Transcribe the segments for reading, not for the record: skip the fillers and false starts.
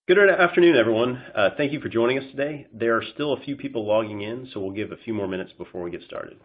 Good afternoon, everyone. Thank you for joining us today. There are still a few people logging in, so we'll give a few more minutes before we get started.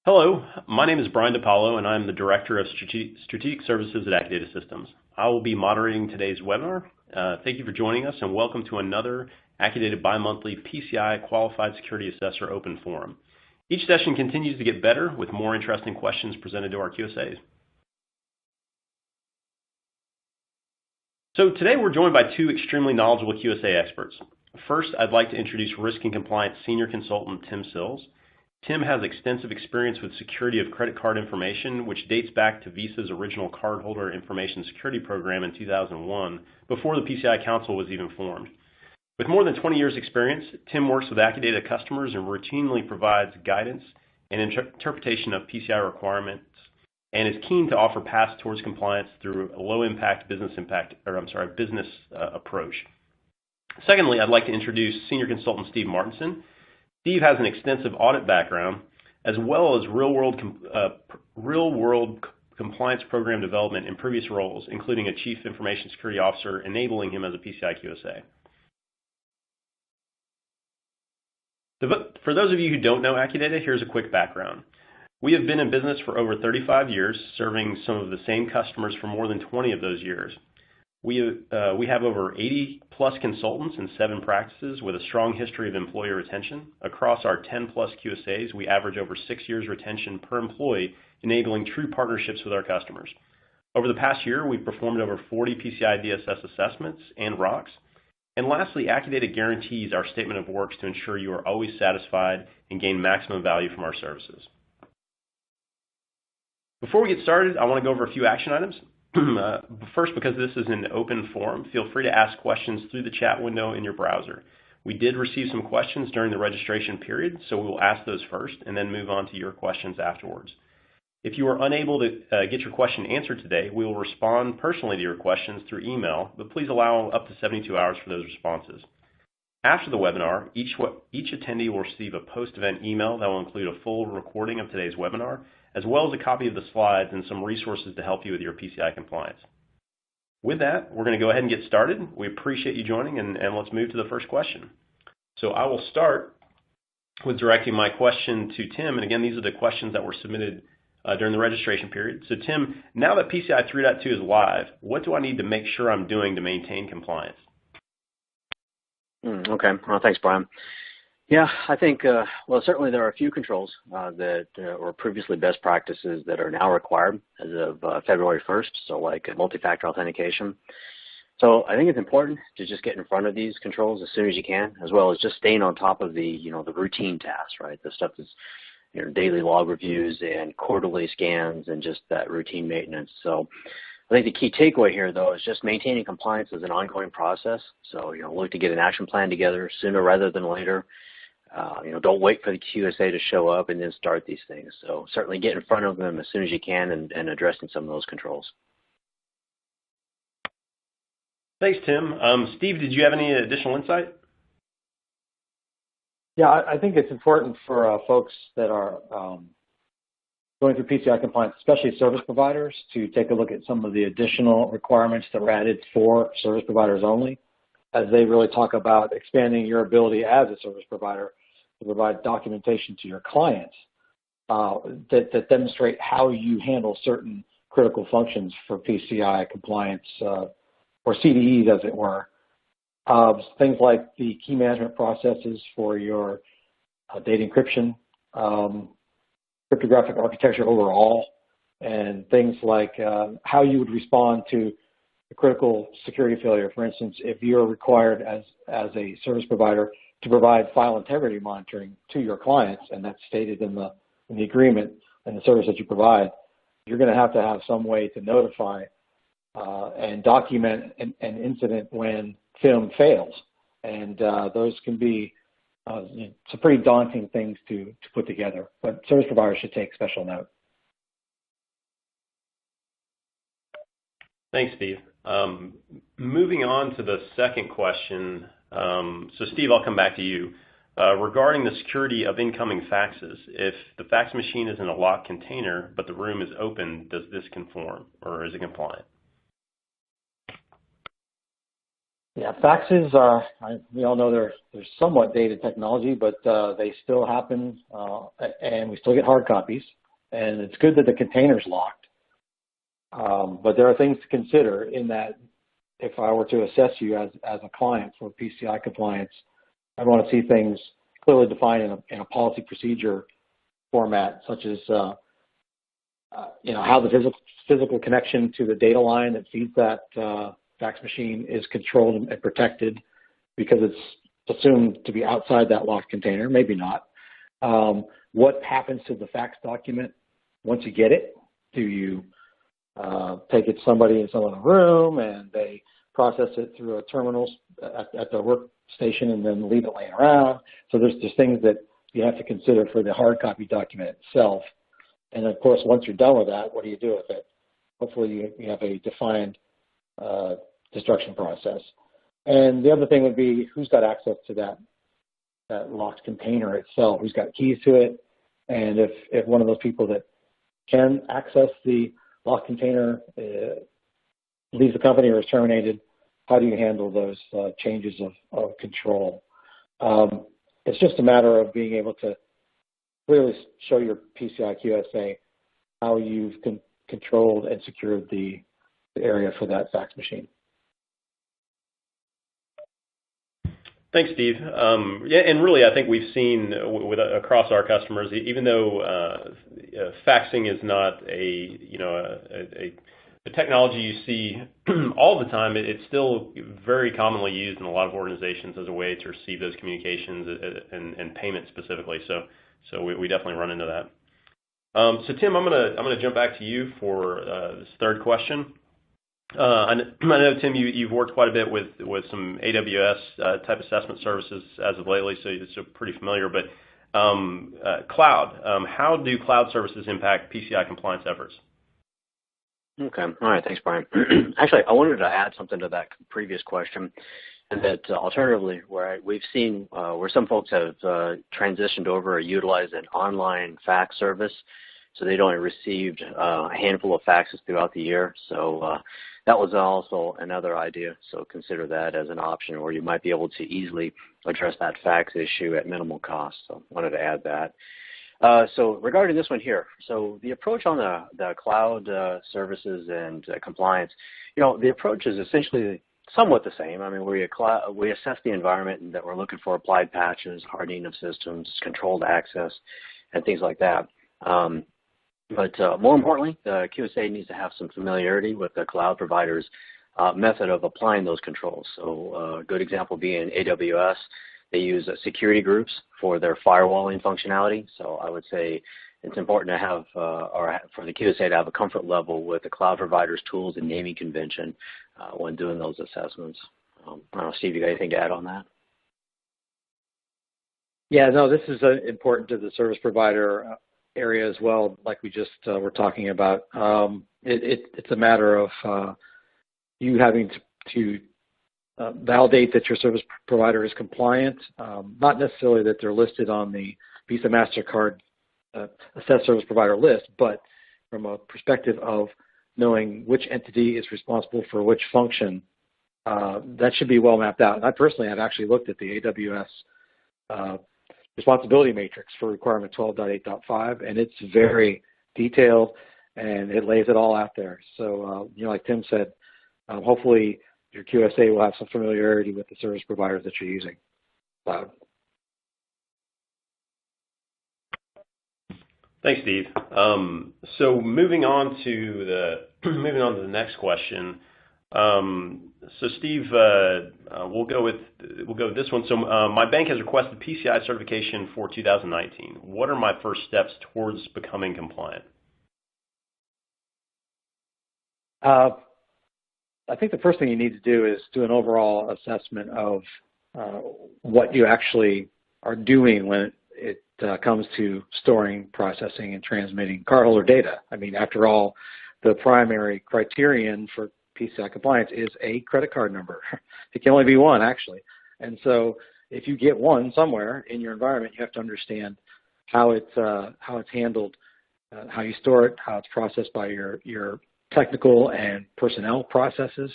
Hello, my name is Brian DiPaolo, and I'm the Director of Strategic Services at Accudata Systems. I will be moderating today's webinar. Thank you for joining us, and welcome to another Accudata bi-monthly PCI Qualified Security Assessor Open Forum. Each session continues to get better with more interesting questions presented to our QSAs. So today we're joined by two extremely knowledgeable QSA experts. First, I'd like to introduce Risk and Compliance Senior Consultant Tim Sills. Tim has extensive experience with security of credit card information, which dates back to Visa's original Cardholder Information Security Program in 2001, before the PCI Council was even formed. With more than 20 years' experience, Tim works with Accudata customers and routinely provides guidance and interpretation of PCI requirements, and is keen to offer paths towards compliance through a low-impact business approach. Secondly, I'd like to introduce Senior Consultant Steve Martinson. Steve has an extensive audit background, as well as real-world compliance program development in previous roles, including a Chief Information Security Officer, enabling him as a PCI QSA. For those of you who don't know Accudata, here's a quick background. We have been in business for over 35 years, serving some of the same customers for more than 20 of those years. We have over 80 plus consultants in 7 practices with a strong history of employee retention. Across our 10 plus QSAs, we average over 6 years retention per employee, enabling true partnerships with our customers. Over the past year, we've performed over 40 PCI DSS assessments and ROCs. And lastly, Accudata guarantees our statement of works to ensure you are always satisfied and gain maximum value from our services. Before we get started, I want to go over a few action items. First, because this is an open forum, feel free to ask questions through the chat window in your browser. We did receive some questions during the registration period, so we will ask those first and then move on to your questions afterwards. If you are unable to get your question answered today, we will respond personally to your questions through email, but please allow up to 72 hours for those responses. After the webinar, each attendee will receive a post-event email that will include a full recording of today's webinar, as well as a copy of the slides and some resources to help you with your PCI compliance. With that, we're going to go ahead and get started. We appreciate you joining, and let's move to the first question. So I will start with directing my question to Tim. And again, these are the questions that were submitted during the registration period. So Tim, now that PCI 3.2 is live, what do I need to make sure I'm doing to maintain compliance? Okay. Well, thanks, Brian. Yeah, I think, well, certainly there are a few controls that were previously best practices that are now required as of February 1st, so like multi-factor authentication. So I think it's important to just get in front of these controls as soon as you can, as well as just staying on top of the, the routine tasks, right? The stuff that's, daily log reviews and quarterly scans and just that routine maintenance. So I think the key takeaway here, though, is just maintaining compliance as an ongoing process. So, look to get an action plan together sooner rather than later. Don't wait for the QSA to show up and then start these things. So certainly get in front of them as soon as you can and addressing some of those controls. Thanks, Tim. Steve, did you have any additional insight? Yeah, I think it's important for folks that are going through PCI compliance, especially service providers, to take a look at some of the additional requirements that were added for service providers only, as they really talk about expanding your ability as a service provider to provide documentation to your clients that demonstrate how you handle certain critical functions for PCI compliance or CDEs, as it were. Things like the key management processes for your data encryption, cryptographic architecture overall, and things like how you would respond to a critical security failure. For instance, if you're required as a service provider to provide file integrity monitoring to your clients, and that's stated in the agreement and the service that you provide, you're going to have some way to notify and document an incident when FIM fails. And those can be some pretty daunting things to put together, but service providers should take special note. Thanks, Steve. Moving on to the second question. So Steve, I'll come back to you. Regarding the security of incoming faxes, if the fax machine is in a locked container but the room is open, does this conform or is it compliant? Yeah, faxes are, we all know they're somewhat dated technology, but they still happen, and we still get hard copies, and it's good that the container's locked. But there are things to consider in that if I were to assess you as a client for PCI compliance, I want to see things clearly defined in a policy procedure format, such as how the physical connection to the data line that feeds that fax machine is controlled and protected, because it's assumed to be outside that locked container, maybe not. What happens to the fax document once you get it? Do you take it to somebody in some other room and they process it through a terminal at the workstation and then leave it laying around? So there's things that you have to consider for the hard copy document itself. And of course, once you're done with that, what do you do with it? Hopefully you have a defined destruction process. And the other thing would be who's got access to that locked container itself, who's got keys to it, and if one of those people that can access the locked container leaves the company or is terminated, how do you handle those changes of control? It's just a matter of being able to clearly show your PCI QSA how you've controlled and secured the area for that fax machine. Thanks, Steve. Yeah, and really, I think we've seen across our customers, even though faxing is not a technology you see all the time, it's still very commonly used in a lot of organizations as a way to receive those communications and payment specifically. So we definitely run into that. So Tim, I'm gonna jump back to you for this third question. I know, Tim, you've worked quite a bit with some AWS type assessment services as of lately, so you're pretty familiar. But cloud, how do cloud services impact PCI compliance efforts? Okay. All right. Thanks, Brian. Actually, I wanted to add something to that previous question, and that alternatively, we've seen where some folks have transitioned over or utilized an online fax service so they'd only received a handful of faxes throughout the year. So that was also another idea. So consider that as an option, where you might be able to easily address that fax issue at minimal cost. So wanted to add that. So regarding this one here, so the approach on the cloud services and compliance, the approach is essentially somewhat the same. I mean, we assess the environment and that we're looking for applied patches, hardening of systems, controlled access, and things like that. But more importantly, the QSA needs to have some familiarity with the cloud provider's method of applying those controls. So a good example being AWS. They use security groups for their firewalling functionality. So I would say it's important to have, or for the QSA to have a comfort level with the cloud provider's tools and naming convention when doing those assessments. I don't know, Steve, you got anything to add on that? Yeah, no, this is important to the service provider area as well, like we just were talking about. It's a matter of you having to validate that your service provider is compliant, not necessarily that they're listed on the Visa MasterCard assessed service provider list, but from a perspective of knowing which entity is responsible for which function, that should be well mapped out. And I personally have actually looked at the AWS responsibility matrix for requirement 12.8.5, and it's very detailed, and it lays it all out there. So, like Tim said, hopefully your QSA will have some familiarity with the service providers that you're using. Cloud. Thanks, Steve. So moving on to the next question. So Steve, we'll go with this one. So my bank has requested PCI certification for 2019. What are my first steps towards becoming compliant? I think the first thing you need to do is do an overall assessment of what you actually are doing when it comes to storing, processing, and transmitting cardholder data. I mean, after all, the primary criterion for PCI compliance is a credit card number. It can only be one, actually. And so if you get one somewhere in your environment, you have to understand how it's handled, how you store it, how it's processed by your technical and personnel processes.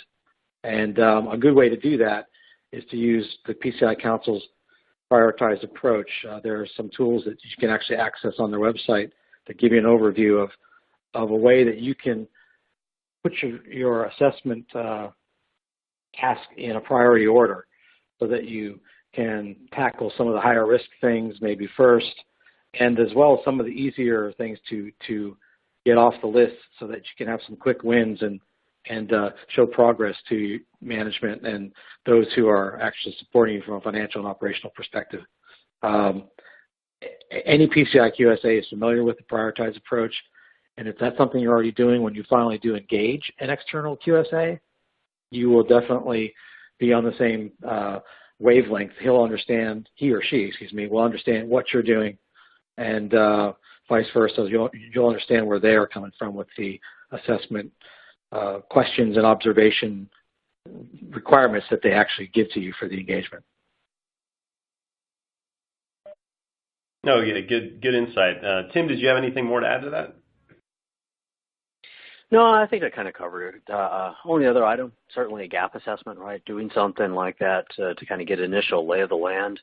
And a good way to do that is to use the PCI Council's prioritized approach. There are some tools that you can actually access on their website that give you an overview of a way that you can put your assessment task in a priority order so that you can tackle some of the higher risk things maybe first, and as well as some of the easier things to get off the list so that you can have some quick wins and show progress to management and those who are actually supporting you from a financial and operational perspective. Any PCI QSA is familiar with the prioritized approach, and if that's something you're already doing, when you finally do engage an external QSA, you will definitely be on the same wavelength. He or she will understand what you're doing, and vice versa. You'll understand where they are coming from with the assessment questions and observation requirements that they actually give to you for the engagement. No, yeah, good insight. Tim, did you have anything more to add to that? No, I think I kind of covered it. Only other item, certainly a gap assessment, right? Doing something like that to kind of get an initial lay of the land.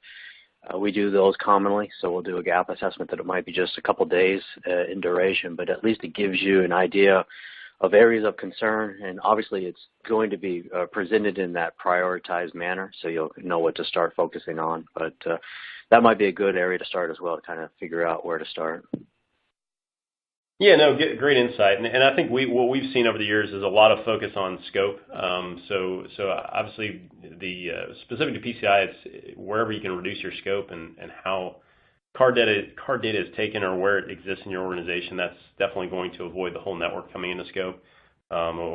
We do those commonly, so we'll do a gap assessment that it might be just a couple days in duration, but at least it gives you an idea of areas of concern, and obviously it's going to be presented in that prioritized manner, so you'll know what to start focusing on. But that might be a good area to start as well, to kind of figure out where to start. Yeah, no, great insight, and I think what we've seen over the years is a lot of focus on scope. So obviously, specific to PCI, it's wherever you can reduce your scope and how card data is taken or where it exists in your organization. That's definitely going to avoid the whole network coming into scope.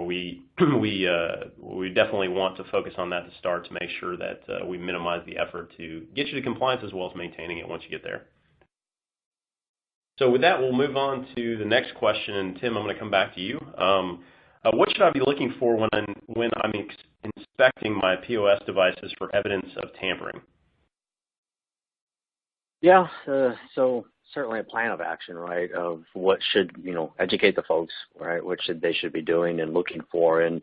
We definitely want to focus on that to start to make sure that we minimize the effort to get you to compliance as well as maintaining it once you get there. So with that, we'll move on to the next question. And Tim, I'm going to come back to you. What should I be looking for when I'm inspecting my POS devices for evidence of tampering? Yeah, so certainly a plan of action, right, of what should, educate the folks, right, what they should be doing and looking for, and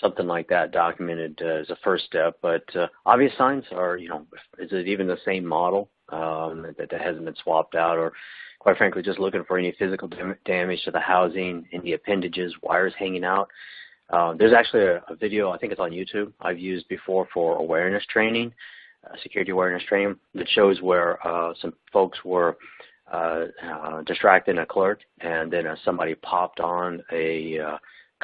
something like that documented as a first step. But obvious signs are, is it even the same model that hasn't been swapped out, or quite frankly, just looking for any physical damage to the housing, any appendages, wires hanging out. There's actually a video, I think it's on YouTube, I've used before for awareness training, security awareness training, that shows where some folks were distracting a clerk, and then somebody popped on a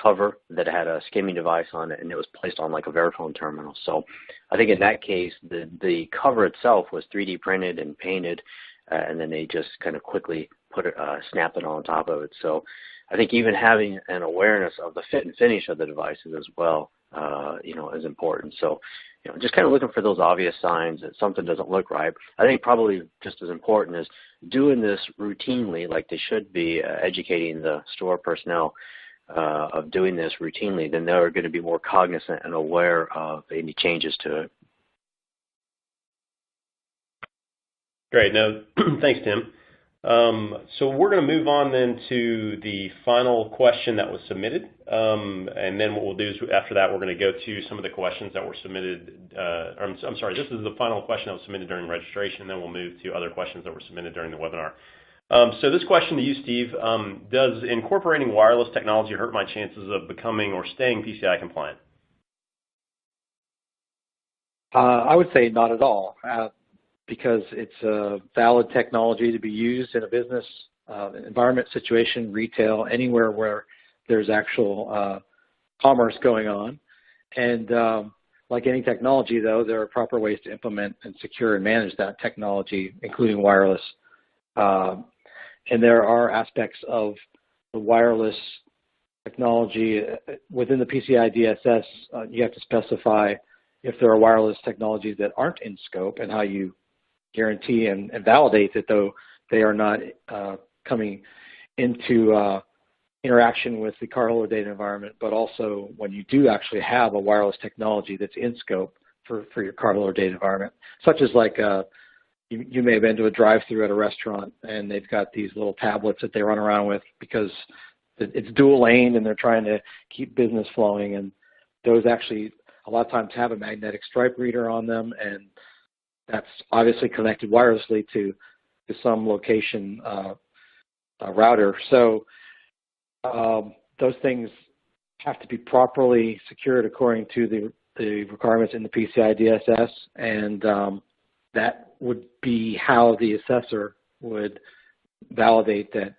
cover that had a skimming device on it, and it was placed on like a Verifone terminal. So I think in that case, the cover itself was 3D printed and painted, and then they just kind of quickly snapped it on top of it. So I think even having an awareness of the fit and finish of the devices as well, is important. So, just kind of looking for those obvious signs that something doesn't look right. I think probably just as important is doing this routinely, like they should be, educating the store personnel of doing this routinely. Then they're going to be more cognizant and aware of any changes to it. Great. No, thanks, Tim. So we're going to move on then to the final question that was submitted, and then what we'll do is after that we're going to go to some of the questions that were submitted. I'm sorry, this is the final question that was submitted during registration, and then we'll move to other questions that were submitted during the webinar. So this question to you, Steve, does incorporating wireless technology hurt my chances of becoming or staying PCI compliant? I would say not at all. Because it's a valid technology to be used in a business environment, situation, retail, anywhere where there's actual commerce going on. And like any technology, though, there are proper ways to implement and secure and manage that technology, including wireless. And there are aspects of the wireless technology within the PCI DSS. You have to specify if there are wireless technologies that aren't in scope and how you guarantee and validate that though they are not coming into interaction with the cardholder data environment, but also when you do actually have a wireless technology that's in scope for your cardholder data environment, such as like you may have been to a drive-through at a restaurant and they've got these little tablets that they run around with because it's dual lane and they're trying to keep business flowing, and those actually a lot of times have a magnetic stripe reader on them, and that's obviously connected wirelessly to some location router. So those things have to be properly secured according to the requirements in the PCI DSS, and that would be how the assessor would validate that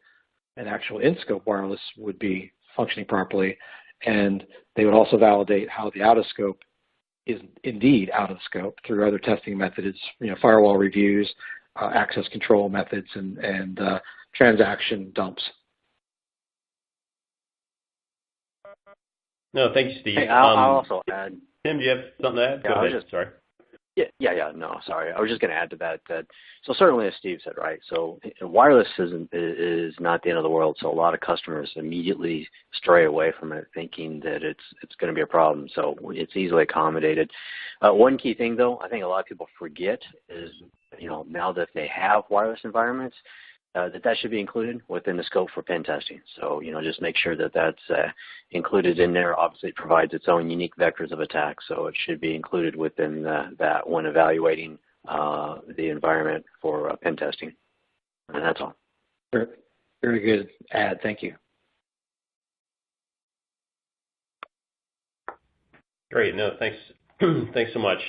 an actual in-scope wireless would be functioning properly, and they would also validate how the out-of-scope is indeed out of scope through other testing methods, firewall reviews, access control methods, and transaction dumps. No, thank you, Steve. Hey, I'll also add. Tim, do you have something to add? Go ahead. Sorry. No, sorry. I was just going to add to that. So certainly, as Steve said, right, so wireless is not the end of the world. So a lot of customers immediately stray away from it thinking that it's going to be a problem. So it's easily accommodated. One key thing, though, I think a lot of people forget is, now that they have wireless environments, that should be included within the scope for pen testing. So, just make sure that that's included in there. Obviously, it provides its own unique vectors of attack, so it should be included within that when evaluating the environment for pen testing. And that's all. Very good add. Thank you. Great. No, thanks. Thanks so much.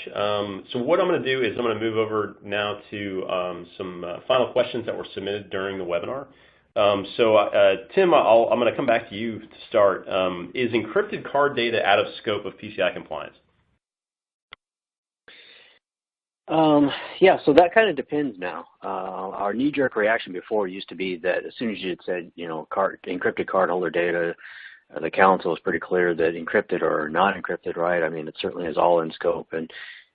So what I'm going to do is I'm going to move over now to some final questions that were submitted during the webinar. Tim, I'm going to come back to you to start. Is encrypted card data out of scope of PCI compliance? Yeah, so that kind of depends now. Our knee-jerk reaction before used to be that as soon as you had said, encrypted cardholder data, the council is pretty clear that encrypted or not encrypted, right? I mean, it certainly is all in scope. And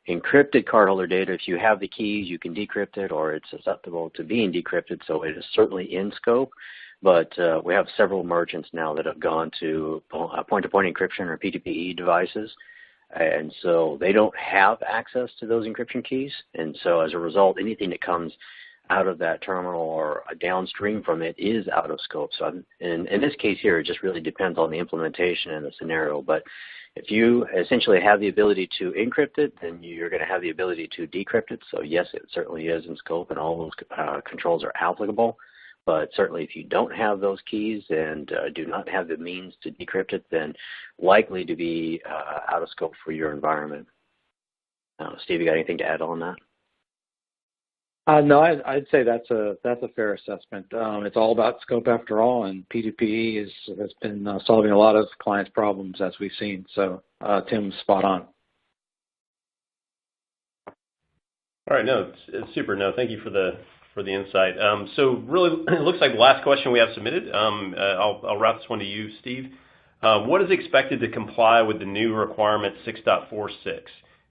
encrypted cardholder data, if you have the keys, you can decrypt it, or it's susceptible to being decrypted, so it is certainly in scope. But we have several merchants now that have gone to point-to-point encryption or P2PE devices, and so they don't have access to those encryption keys. And so as a result, anything that comes out of that terminal or downstream from it is out of scope. So in this case here, it just really depends on the implementation and the scenario. But if you essentially have the ability to encrypt it, then you're going to have the ability to decrypt it. So yes, it certainly is in scope, and all those controls are applicable. But certainly if you don't have those keys and do not have the means to decrypt it, then likely to be out of scope for your environment. Steve, you got anything to add on that? No, I'd say that's a fair assessment. It's all about scope after all, and P2P has been solving a lot of clients' problems as we've seen. So Tim's spot on. All right, no, it's super. No, thank you for the insight. So really, it looks like the last question we have submitted. I'll wrap this one to you, Steve. What is expected to comply with the new requirement 6.46?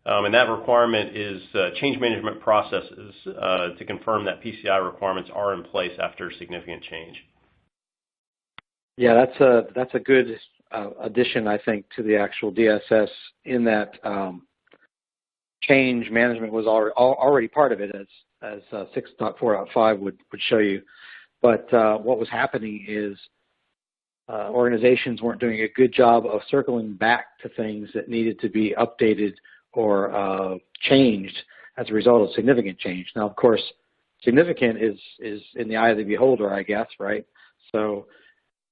And that requirement is change management processes to confirm that PCI requirements are in place after significant change. Yeah, that's a good addition, I think, to the actual DSS, in that change management was already part of it, as 6.4.5 would show you. But what was happening is organizations weren't doing a good job of circling back to things that needed to be updated or changed as a result of significant change. Now, of course, significant is in the eye of the beholder, I guess, right? So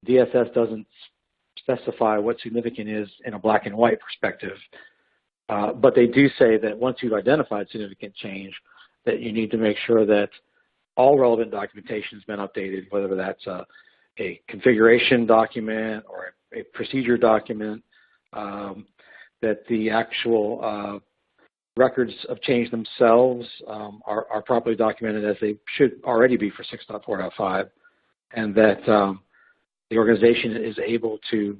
DSS doesn't specify what significant is in a black and white perspective, but they do say that once you've identified significant change, that you need to make sure that all relevant documentation has been updated, whether that's a configuration document or a procedure document, that the actual records of change themselves are properly documented as they should already be for 6.4.5, and that the organization is able to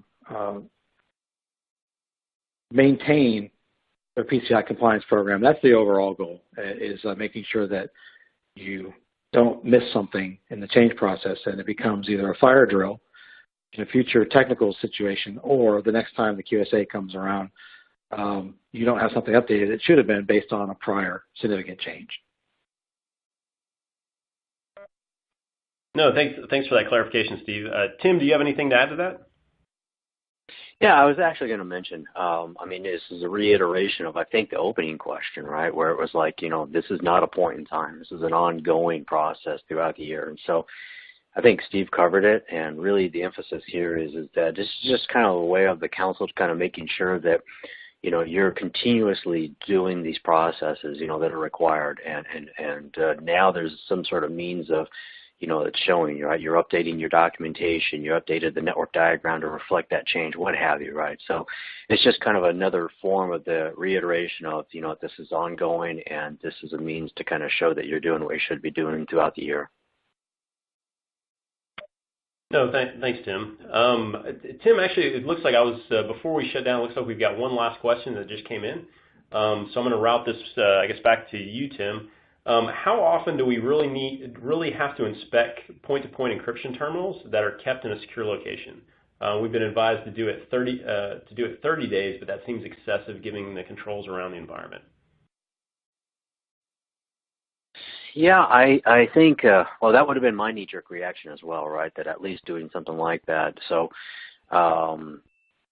maintain their PCI compliance program. That's the overall goal, is making sure that you don't miss something in the change process and it becomes either a fire drill in a future technical situation, or the next time the QSA comes around, you don't have something updated. It should have been based on a prior significant change. No, thanks for that clarification, Steve. Tim, do you have anything to add to that? Yeah, I was actually going to mention, this is a reiteration of, I think, the opening question, right, where it was like, this is not a point in time. This is an ongoing process throughout the year. And so I think Steve covered it, and really the emphasis here is that this is just kind of a way of the council kind of making sure that, you're continuously doing these processes, that are required. And now there's some sort of means of, it's showing you, right? You're updating your documentation, you updated the network diagram to reflect that change, what have you, right? So it's just kind of another form of the reiteration of, this is ongoing, and this is a means to kind of show that you're doing what you should be doing throughout the year. No, thanks, Tim. Tim, actually, it looks like before we shut down, it looks like we've got one last question that just came in. So I'm going to route this, back to you, Tim. How often do we really have to inspect point-to-point encryption terminals that are kept in a secure location? We've been advised to do it 30 days, but that seems excessive given the controls around the environment. Yeah, I think, that would have been my knee-jerk reaction as well, right, that at least doing something like that. So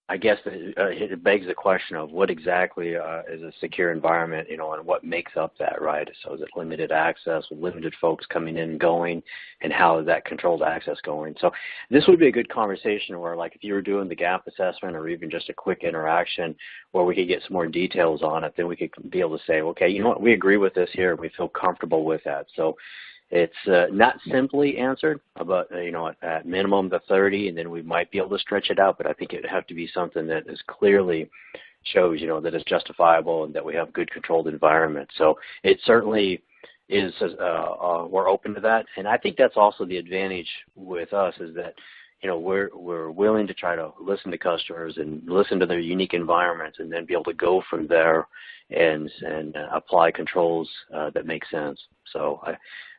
I guess it begs the question of what exactly is a secure environment, and what makes up that, right? So is it limited access with limited folks coming in and going, and how is that controlled access going? So this would be a good conversation where, like, if you were doing the gap assessment or even just a quick interaction where we could get some more details on it, then we could be able to say, okay, you know what, we agree with this here, we feel comfortable with that. So it's not simply answered, but, at minimum the 30, and then we might be able to stretch it out, but I think it would have to be something that is clearly shows, that it's justifiable and that we have good controlled environment. So it certainly is, we're open to that. And I think that's also the advantage with us is that, we're willing to try to listen to customers and listen to their unique environments and then be able to go from there and apply controls that make sense. So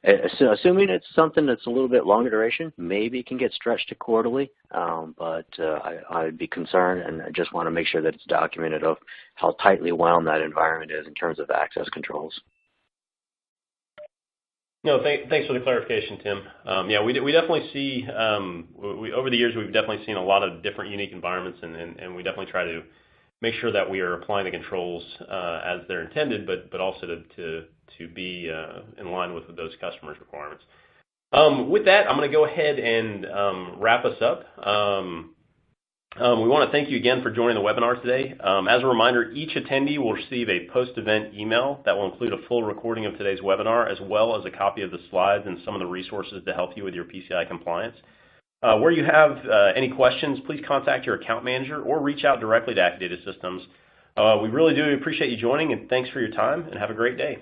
assuming it's something that's a little bit longer duration, maybe it can get stretched to quarterly, but I'd be concerned, and I just want to make sure that it's documented of how tightly wound that environment is in terms of access controls. No, thanks for the clarification, Tim. Yeah, we definitely see, over the years, we've definitely seen a lot of different unique environments, and we definitely try to make sure that we are applying the controls as they're intended, but also to be in line with those customers' requirements. With that, I'm going to go ahead and wrap us up. We want to thank you again for joining the webinar today. As a reminder, each attendee will receive a post-event email that will include a full recording of today's webinar, as well as a copy of the slides and some of the resources to help you with your PCI compliance. Where you have any questions, please contact your account manager or reach out directly to Accudata Systems. We really do appreciate you joining, and thanks for your time, and have a great day.